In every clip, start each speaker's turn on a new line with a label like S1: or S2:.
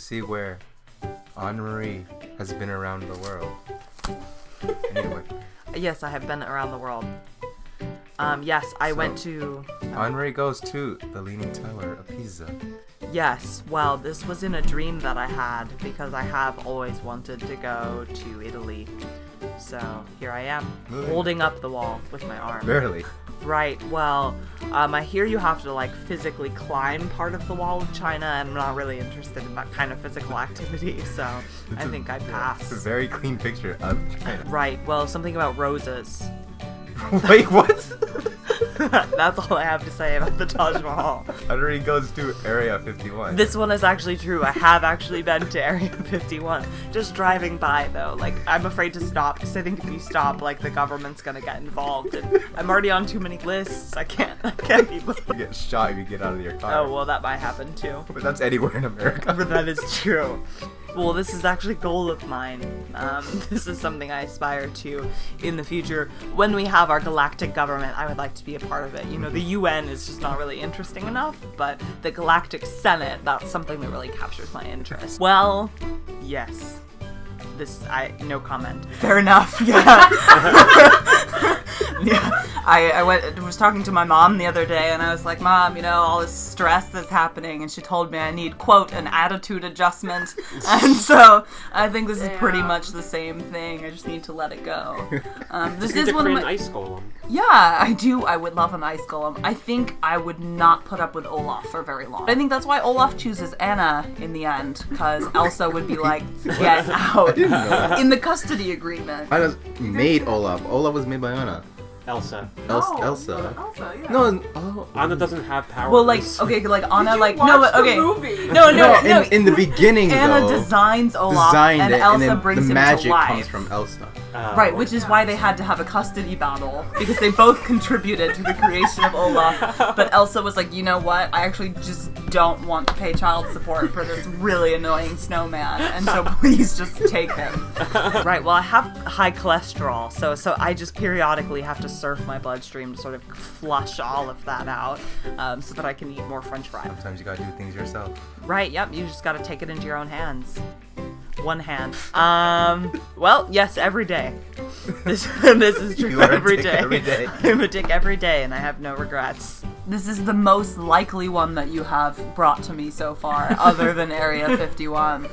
S1: see where Annamarie has been around the world. Anyway.
S2: Yes, I have been around the world. Yes, I went to...
S1: Annamarie goes to the Leaning Tower of Pisa.
S2: Yes, well, this was in a dream that I had because I have always wanted to go to Italy. So, here I am, holding up the wall with my arm.
S1: Barely.
S2: Right, well, I hear you have to, like, physically climb part of the wall of China, and I'm not really interested in that kind of physical activity, so I think I pass.
S1: It's a very clean picture of China.
S2: Right, well, something about roses.
S1: Wait, what?
S2: That's all I have to say about the Taj Mahal.
S1: Annamarie goes to Area 51.
S2: This one is actually true. I have actually been to Area 51. Just driving by, though. Like, I'm afraid to stop, because I think if you stop, like, the government's gonna get involved. And I'm already on too many lists. I can't be...
S1: You get shot if you get out of your car.
S2: Oh, well, that might happen, too.
S1: But that's anywhere in America.
S2: But that is true. Well, this is actually a goal of mine. This is something I aspire to in the future. When we have our galactic government, I would like to be a part of it. You know, the UN is just not really interesting enough, but the Galactic Senate, that's something that really captures my interest. Well, yes. No comment. Fair enough, yeah. Yeah. I was talking to my mom the other day, and I was like, Mom, you know, all this stress that's happening, and she told me I need, quote, an attitude adjustment, and so I think this is pretty much the same thing. I just need to let it go. This is one of my...
S3: an ice golem.
S2: Yeah, I do. I would love an ice golem. I think I would not put up with Olaf for very long. I think that's why Olaf chooses Anna in the end, because Elsa would be like, get out.
S1: I didn't know that.
S2: In the custody agreement.
S1: Anna made Olaf. Olaf was made by Anna.
S3: Elsa.
S1: Elsa.
S4: Elsa, yeah.
S1: No,
S3: Anna doesn't have powers.
S2: Well, like, okay, like Anna, like,
S4: watch
S2: no, but
S4: the
S2: okay,
S4: movie?
S2: no.
S1: In the beginning,
S2: Anna
S1: though,
S2: designs Olaf, and
S1: it,
S2: Elsa
S1: then
S2: brings
S1: the
S2: him
S1: magic
S2: to life.
S1: comes from Elsa.
S2: Right, which is why they had to have a custody battle, because they both contributed to the creation of Olaf. But Elsa was like, you know what? I actually just don't want to pay child support for this really annoying snowman, and so please just take him. Right, well, I have high cholesterol, so I just periodically have to surf my bloodstream to sort of flush all of that out, so that I can eat more French fries.
S1: Sometimes you gotta do things yourself.
S2: Right, yep, you just gotta take it into your own hands. One hand. Well, yes, every day. This is true.
S1: You are
S2: every
S1: a dick
S2: day.
S1: every day.
S2: I'm a dick every day, and I have no regrets. This is the most likely one that you have brought to me so far, other than Area 51.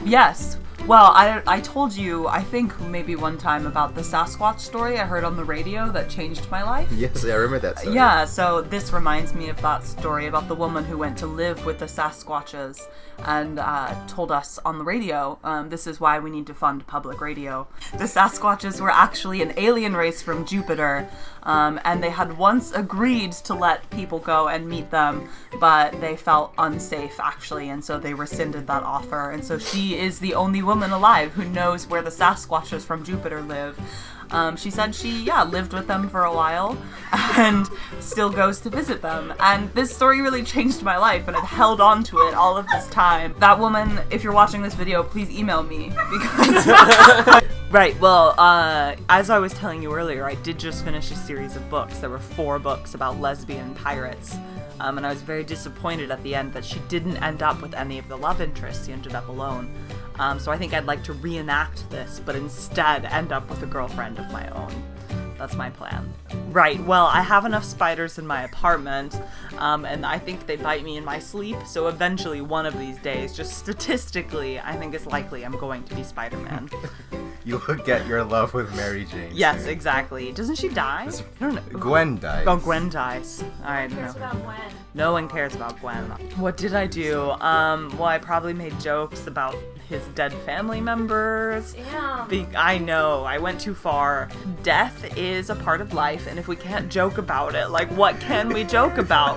S2: Yes. Well, I told you, I think maybe one time about the Sasquatch story I heard on the radio that changed my life.
S1: Yes, I remember that story.
S2: Yeah, so this reminds me of that story about the woman who went to live with the Sasquatches and told us on the radio, this is why we need to fund public radio. The Sasquatches were actually an alien race from Jupiter, and they had once agreed to let people go and meet them, but they felt unsafe, actually, and so they rescinded that offer. And so she is the only woman alive who knows where the Sasquatches from Jupiter live. She said she, lived with them for a while and still goes to visit them. And this story really changed my life, and I've held on to it all of this time. That woman, if you're watching this video, please email me, because... Right, well, as I was telling you earlier, I did just finish a series of books. There were 4 books about lesbian pirates. And I was very disappointed at the end that she didn't end up with any of the love interests. She ended up alone. So I think I'd like to reenact this, but instead end up with a girlfriend of my own. That's my plan. Right, well, I have enough spiders in my apartment, and I think they bite me in my sleep, so eventually one of these days, just statistically, I think it's likely I'm going to be Spider-Man.
S1: You will get your love with Mary Jane.
S2: Yes,
S1: soon.
S2: exactly. Doesn't she die? I don't know.
S1: Gwen dies.
S2: Oh, Gwen dies. I don't know. No one cares about Gwen. What did I do? Well, I probably made jokes about his dead family members. I know, I went too far. Death is a part of life, and if we can't joke about it, like, what can we joke about?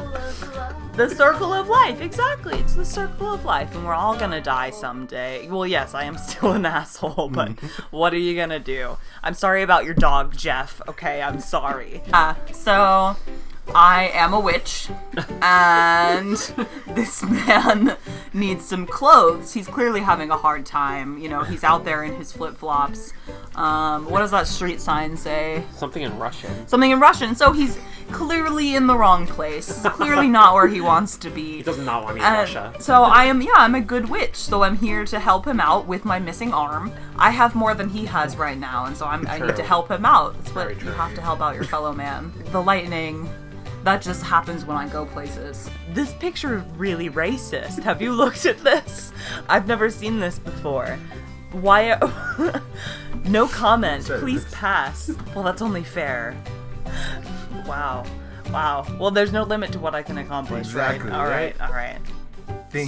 S2: The circle of life, exactly. It's the circle of life, and we're all gonna die someday. Well, yes, I am still an asshole, but what are you gonna do? I'm sorry about your dog, Jeff, okay? I'm sorry. So, I am a witch, and this man needs some clothes. He's clearly having a hard time. You know, he's out there in his flip-flops. What does that street sign say?
S3: Something in Russian.
S2: Something in Russian. So he's clearly in the wrong place. Clearly not where he wants to be.
S3: He does not want me in Russia.
S2: So I'm a good witch. So I'm here to help him out with my missing arm. I have more than he has right now, and so I need to help him out. That's what you have to help out your fellow man. The lightning, that just happens when I go places. This picture is really racist. Have you looked at this? I've never seen this before. Why? No comment. Please pass. Well, that's only fair. Wow. Well, there's no limit to what I can accomplish,
S1: Exactly,
S2: right? All right.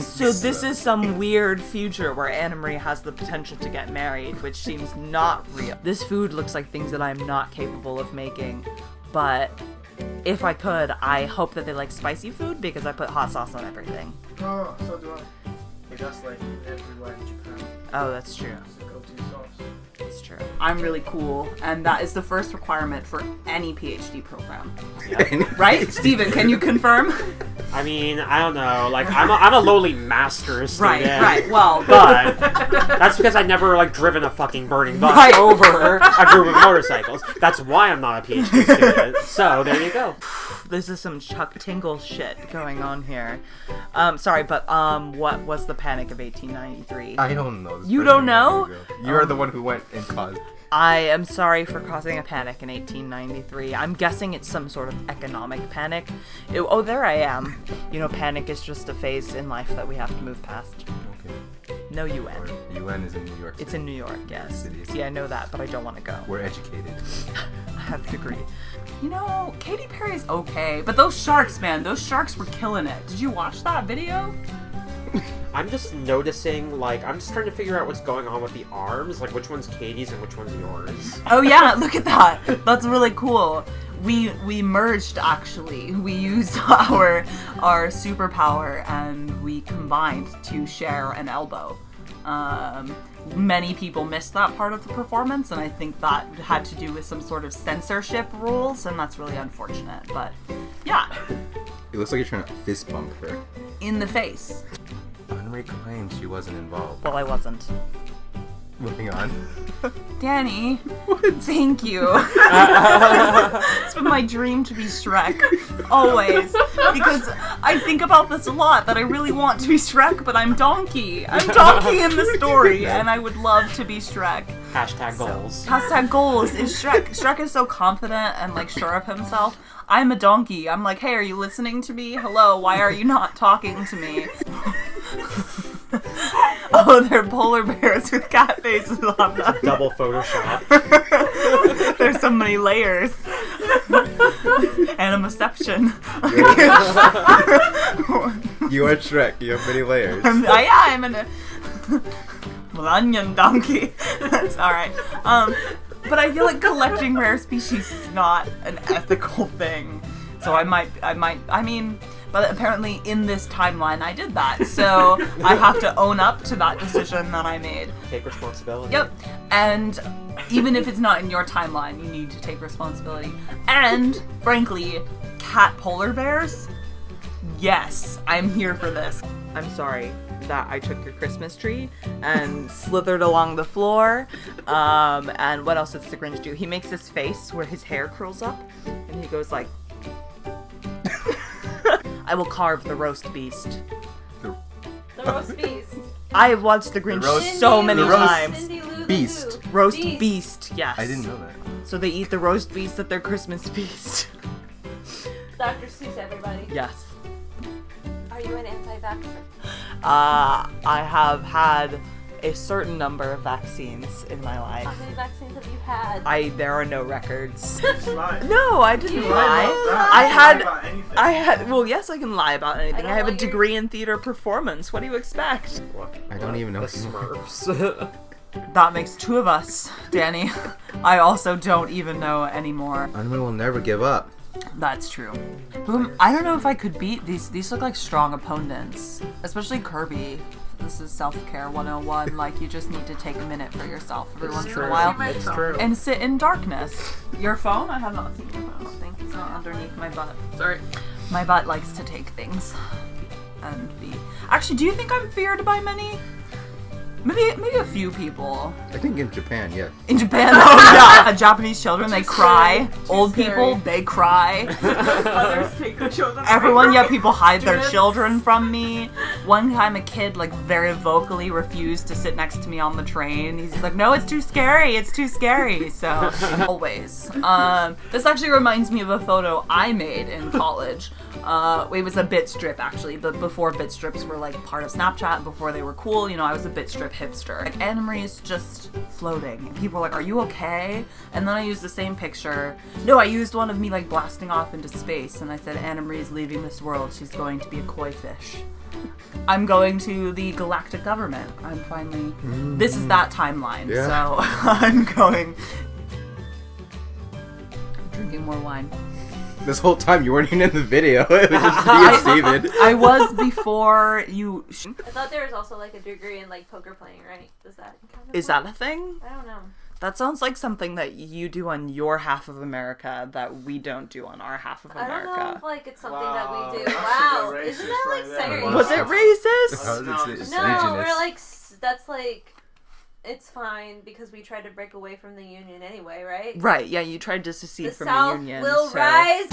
S2: So this is some weird future where Annamarie has the potential to get married, which seems not real. This food looks like things that I'm not capable of making, but if I could, I hope that they like spicy food because I put hot sauce on everything.
S4: Oh, so do I. But that's like everywhere in Japan.
S2: Oh, that's true.
S4: It's a go-to sauce.
S2: That's true. I'm really cool, and that is the first requirement for any PhD program. Right? Steven, can you confirm?
S3: I mean, I don't know. Like, I'm a lowly master's student.
S2: Right. Well,
S3: but that's because I never like driven a fucking burning bus over a group of motorcycles. That's why I'm not a PhD student. So there you go.
S2: This is some Chuck Tingle shit going on here. Sorry, but what was the Panic of 1893?
S1: I don't know.
S2: You don't know?
S1: You're the one who went and caused.
S2: I am sorry for causing a panic in 1893. I'm guessing it's some sort of economic panic. Oh, there I am. You know, panic is just a phase in life that we have to move past.
S1: Okay.
S2: No UN.
S1: UN is in New York City.
S2: It's in New York, yes.
S1: City.
S2: See, I know that, but I don't want to go.
S1: We're educated.
S2: I have a degree. You know, Katy Perry's okay, but those sharks, man, those sharks were killing it. Did you watch that video?
S3: I'm just noticing, like, I'm just trying to figure out what's going on with the arms, like which one's Katie's and which one's yours.
S2: Oh yeah, look at that. That's really cool. We merged, actually. We used our superpower and we combined to share an elbow. Many people missed that part of the performance, and I think that had to do with some sort of censorship rules, and that's really unfortunate. But yeah,
S1: It looks like you're trying to fist bump her.
S2: in the face.
S1: Annamarie claimed she wasn't involved.
S2: Well, I wasn't.
S1: Moving on.
S2: Danny, thank you. It's been my dream to be Shrek, always, because I think about this a lot, that I really want to be Shrek, but I'm Donkey. I'm Donkey in the story, and I would love to be Shrek.
S3: Hashtag goals.
S2: Hashtag goals is Shrek. Shrek is so confident and like sure of himself. I'm a donkey. I'm like, hey, are you listening to me? Hello, why are you not talking to me? Oh, they're polar bears with cat faces on them.
S3: Double Photoshop.
S2: There's so many layers. Animaception.
S1: You are Shrek. You have many layers.
S2: I'm an Millennium donkey. That's alright. But I feel like collecting rare species is not an ethical thing. So I mean, but apparently in this timeline I did that. So I have to own up to that decision that I made.
S3: Take responsibility.
S2: Yep. And even if it's not in your timeline, you need to take responsibility. And frankly, cat polar bears? Yes, I'm here for this. I'm sorry that I took your Christmas tree and slithered along the floor. And what else does the Grinch do? He makes this face where his hair curls up and he goes like, I will carve the roast beast.
S5: The roast beast.
S2: I have watched the Grinch so many times.
S5: Cindy Lou the
S1: Beast.
S5: Who.
S2: Roast beast, yes.
S1: I didn't know that.
S2: So they eat the roast beast at their Christmas feast.
S5: Dr. Seuss, everybody.
S2: Yes.
S5: Are you an anti-vaxxer?
S2: I have had a certain number of vaccines in my
S5: How
S2: life.
S5: many vaccines have you had?
S2: There are no records.
S4: She's lying.
S2: No, I didn't
S5: You
S2: lie.
S5: lied.
S2: I had, well, yes, I can lie about anything.
S5: don't
S2: I have a
S5: want your-
S2: degree in theater performance. What do you expect?
S1: I don't even know
S3: The
S1: if you
S3: Smurfs.
S2: That makes two of us, Danny. I also don't even know anymore.
S1: Annamarie will never give up.
S2: That's true. I don't know if I could beat these. These look like strong opponents, especially Kirby. This is self-care 101. Like, you just need to take a minute for yourself every once in a while
S3: It's true.
S2: and sit in darkness. Your phone? I have not seen your phone. Thank you. not underneath my butt.
S3: Sorry.
S2: My butt likes to take things. And be... Actually, do you think I'm feared by many? Maybe a few people.
S1: I think in Japan, yeah.
S2: In Japan, oh yeah, Japanese children, they cry. Old
S5: scary.
S2: people, they cry.
S5: Others take the children.
S2: Everyone, yeah, people hide their children from me. One time a kid, like, very vocally refused to sit next to me on the train. He's like, no, it's too scary, it's too scary. So, always. This actually reminds me of a photo I made in college. It was a bit strip, actually, but before bit strips were, like, part of Snapchat, before they were cool, you know, I was a bit strip hipster. Like, Annamarie is just floating. And people are like, are you okay? And then I used the same picture. No, I used one of me, like, blasting off into space, and I said, Annamarie is leaving this world. She's going to be a koi fish. I'm going to the galactic government. I'm finally... This is that timeline,
S1: Yeah.
S2: so I'm going... Drinking more wine.
S1: This whole time you weren't even in the video. It was just me and Steven.
S2: I was before you...
S5: I thought there was also like a degree in like poker playing, right? Does that count?
S2: Is that a thing?
S5: I don't know.
S2: That sounds like something that you do on your half of America that we don't do on our half of
S5: I don't know
S2: America.
S5: if like it's something
S4: Wow,
S5: that we do.
S4: that's
S5: Wow,
S4: a bit
S5: isn't
S4: racist
S5: that like
S4: right there.
S5: segregation?
S2: Was it racist?
S1: Oh, it's
S5: No,
S1: indigenous.
S5: we're like that's like it's fine because we tried to break away from the union anyway, right?
S2: Right, yeah, you tried to secede
S5: The
S2: from
S5: South
S2: the Union.
S5: will
S2: so...
S5: rise.